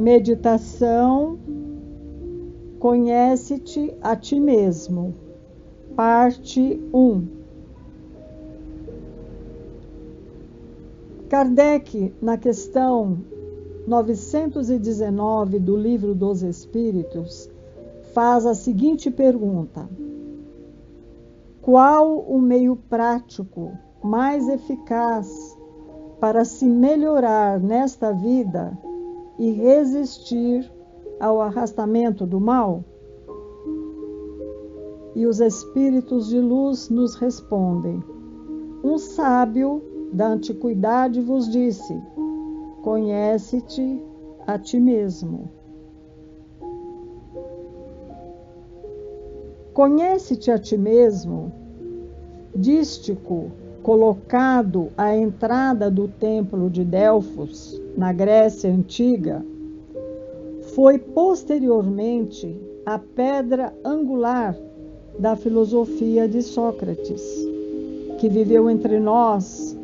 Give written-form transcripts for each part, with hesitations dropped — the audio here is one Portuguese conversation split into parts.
Meditação, conhece-te a ti mesmo, parte 1. Kardec, na questão 919 do Livro dos Espíritos, faz a seguinte pergunta: qual o meio prático mais eficaz para se melhorar nesta vida e resistir ao arrastamento do mal? E os espíritos de luz nos respondem: um sábio da antiguidade vos disse: conhece-te a ti mesmo. Conhece-te a ti mesmo, dístico colocado à entrada do templo de Delfos, na Grécia Antiga, foi posteriormente a pedra angular da filosofia de Sócrates, que viveu entre nós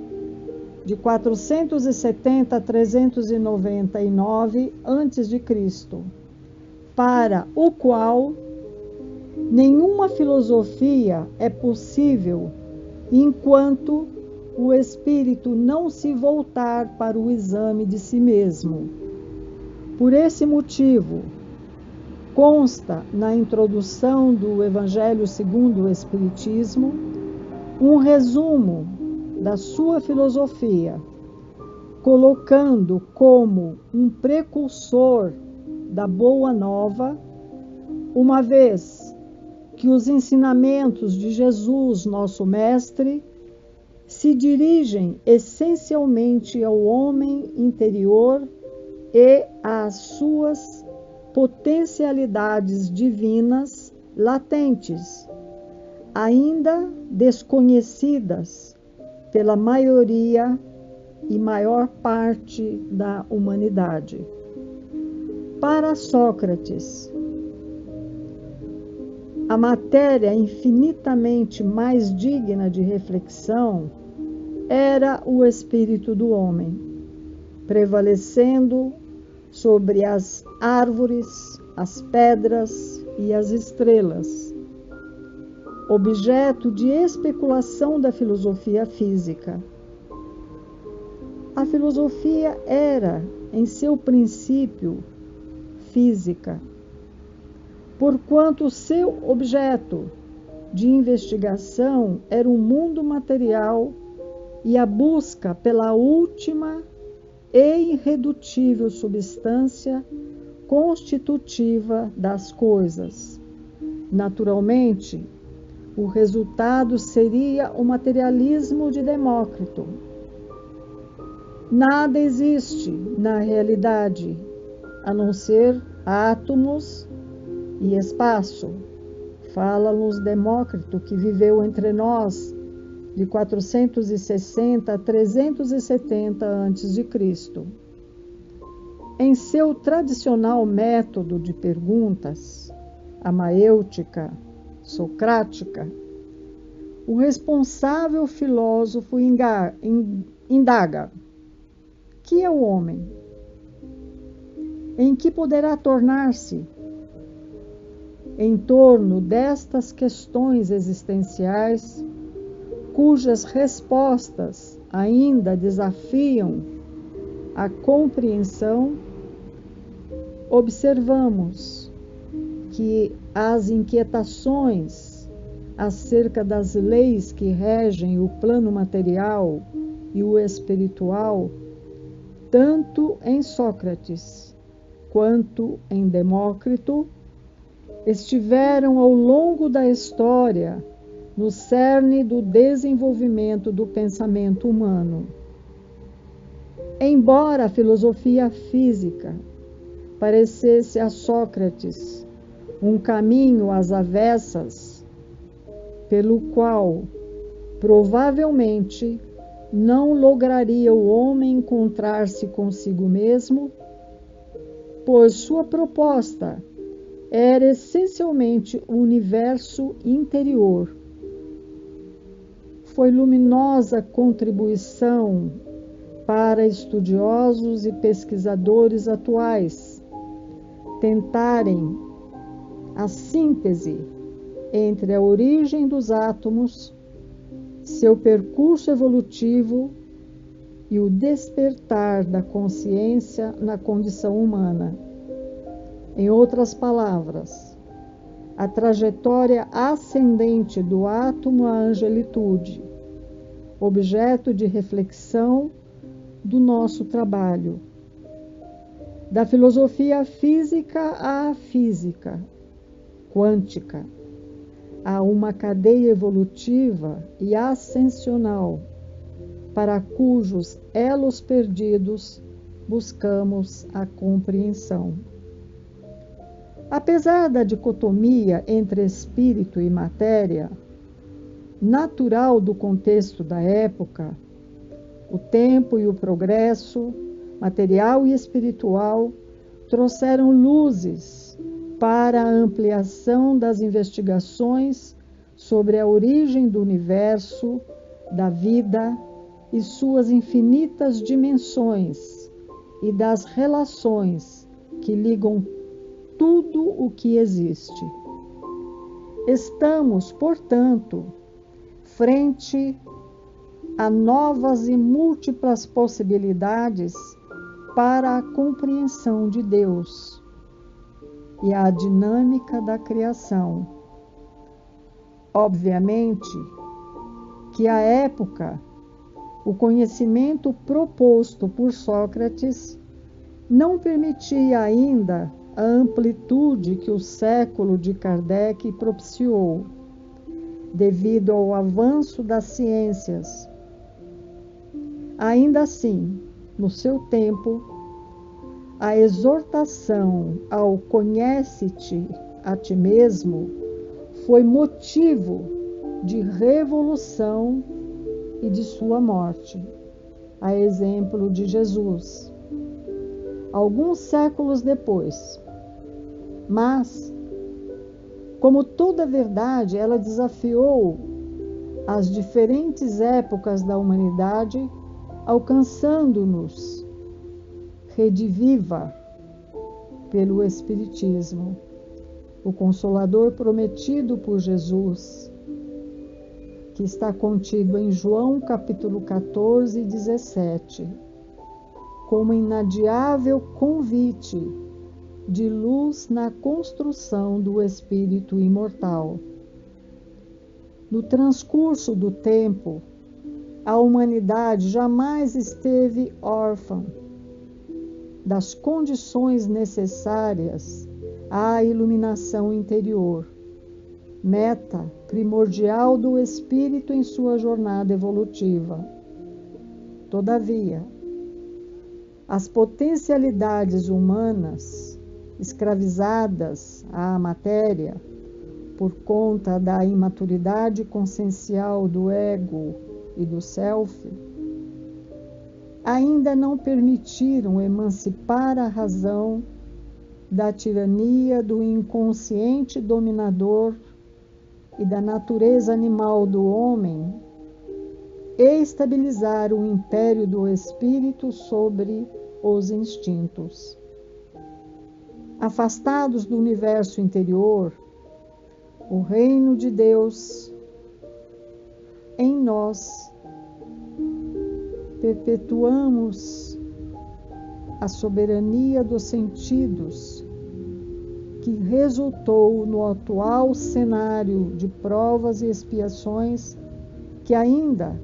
de 470 a 399 a.C., para o qual nenhuma filosofia é possível enquanto o espírito não se voltar para o exame de si mesmo. Por esse motivo, consta na introdução do Evangelho segundo o Espiritismo um resumo da sua filosofia, colocando como um precursor da Boa Nova, uma vez que os ensinamentos de Jesus, nosso Mestre, se dirigem essencialmente ao homem interior e às suas potencialidades divinas latentes, ainda desconhecidas pela maioria e maior parte da humanidade. Para Sócrates, a matéria infinitamente mais digna de reflexão era o espírito do homem, prevalecendo sobre as árvores, as pedras e as estrelas, objeto de especulação da filosofia física. A filosofia era, em seu princípio, física, porquanto seu objeto de investigação era o mundo material e a busca pela última e irredutível substância constitutiva das coisas. Naturalmente, o resultado seria o materialismo de Demócrito. Nada existe na realidade, a não ser átomos e espaço. Fala-nos Demócrito, que viveu entre nós de 460 a 370 a.C. Em seu tradicional método de perguntas, a maêutica socrática, o responsável filósofo indaga: que é o homem? Em que poderá tornar-se? Em torno destas questões existenciais, cujas respostas ainda desafiam a compreensão, observamos que as inquietações acerca das leis que regem o plano material e o espiritual, tanto em Sócrates quanto em Demócrito, estiveram ao longo da história no cerne do desenvolvimento do pensamento humano. Embora a filosofia física parecesse a Sócrates um caminho às avessas, pelo qual provavelmente não lograria o homem encontrar-se consigo mesmo, pois sua proposta era essencialmente o universo interior. Foi luminosa contribuição para estudiosos e pesquisadores atuais, tentarem a síntese entre a origem dos átomos, seu percurso evolutivo e o despertar da consciência na condição humana. Em outras palavras, a trajetória ascendente do átomo à angelitude, objeto de reflexão do nosso trabalho. Da filosofia física à física quântica, a uma cadeia evolutiva e ascensional, para cujos elos perdidos buscamos a compreensão. Apesar da dicotomia entre espírito e matéria, natural do contexto da época, o tempo e o progresso, material e espiritual, trouxeram luzes para a ampliação das investigações sobre a origem do universo, da vida e suas infinitas dimensões e das relações que ligam tudo o que existe. Estamos, portanto, frente a novas e múltiplas possibilidades para a compreensão de Deus e a dinâmica da criação. Obviamente que à época, o conhecimento proposto por Sócrates não permitia ainda a amplitude que o século de Kardec propiciou, devido ao avanço das ciências. Ainda assim, no seu tempo, a exortação ao conhece-te a ti mesmo foi motivo de revolução e de sua morte, a exemplo de Jesus, alguns séculos depois. Mas, como toda verdade, ela desafiou as diferentes épocas da humanidade, alcançando-nos rediviva pelo Espiritismo, o Consolador prometido por Jesus, que está contido em João capítulo 14 e 17, como inadiável convite de luz na construção do espírito imortal. No transcurso do tempo, a humanidade jamais esteve órfã das condições necessárias à iluminação interior, meta primordial do espírito em sua jornada evolutiva. Todavia, as potencialidades humanas escravizadas à matéria por conta da imaturidade consciencial do ego e do self, ainda não permitiram emancipar a razão da tirania do inconsciente dominador e da natureza animal do homem e estabilizar o império do espírito sobre os instintos. Afastados do universo interior, o reino de Deus em nós, perpetuamos a soberania dos sentidos que resultou no atual cenário de provas e expiações que ainda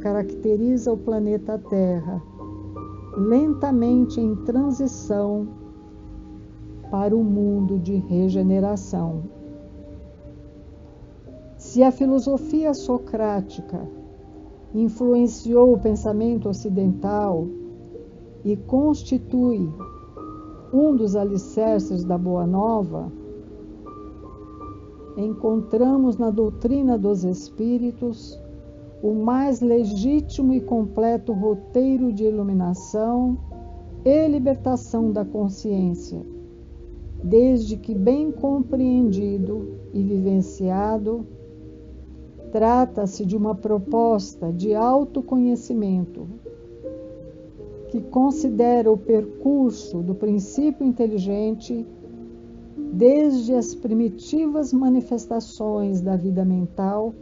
caracteriza o planeta Terra, lentamente em transição para o mundo de regeneração. Se a filosofia socrática influenciou o pensamento ocidental e constitui um dos alicerces da Boa Nova, encontramos na doutrina dos espíritos o mais legítimo e completo roteiro de iluminação e libertação da consciência, desde que bem compreendido e vivenciado, trata-se de uma proposta de autoconhecimento que considera o percurso do princípio inteligente desde as primitivas manifestações da vida mental,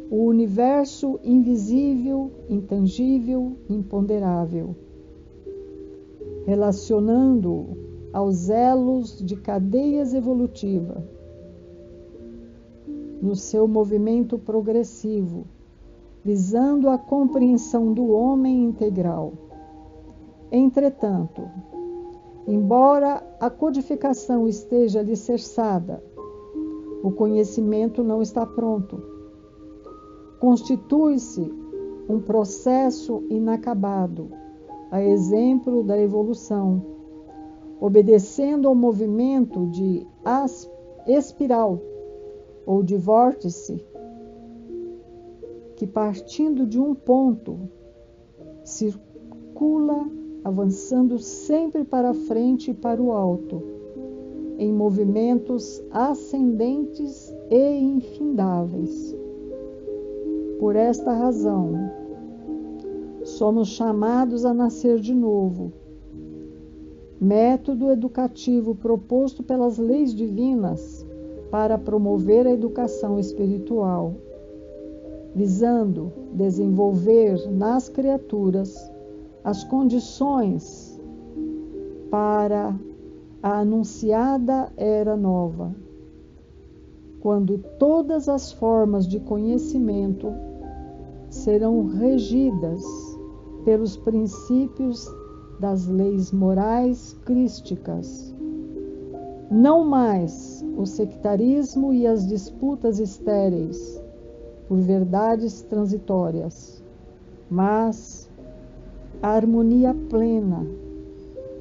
o universo invisível, intangível, imponderável, relacionando-o aos elos de cadeias evolutivas, no seu movimento progressivo, visando a compreensão do homem integral. Entretanto, embora a codificação esteja alicerçada, o conhecimento não está pronto. Constitui-se um processo inacabado, a exemplo da evolução, obedecendo ao movimento de espiral ou de vórtice, que partindo de um ponto, circula, avançando sempre para frente e para o alto, em movimentos ascendentes e infindáveis. Por esta razão, somos chamados a nascer de novo. Método educativo proposto pelas leis divinas para promover a educação espiritual, visando desenvolver nas criaturas as condições para a anunciada era nova, quando todas as formas de conhecimento serão regidas pelos princípios das leis morais crísticas. Não mais o sectarismo e as disputas estéreis por verdades transitórias, mas a harmonia plena,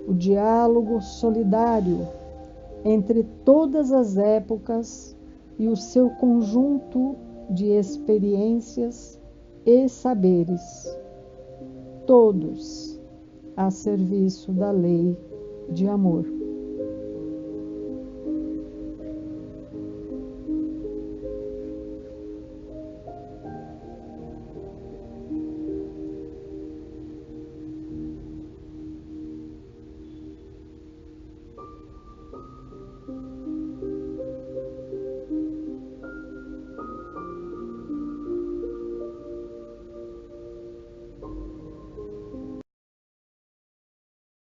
o diálogo solidário entre todas as épocas e o seu conjunto de experiências e saberes, todos a serviço da lei de amor.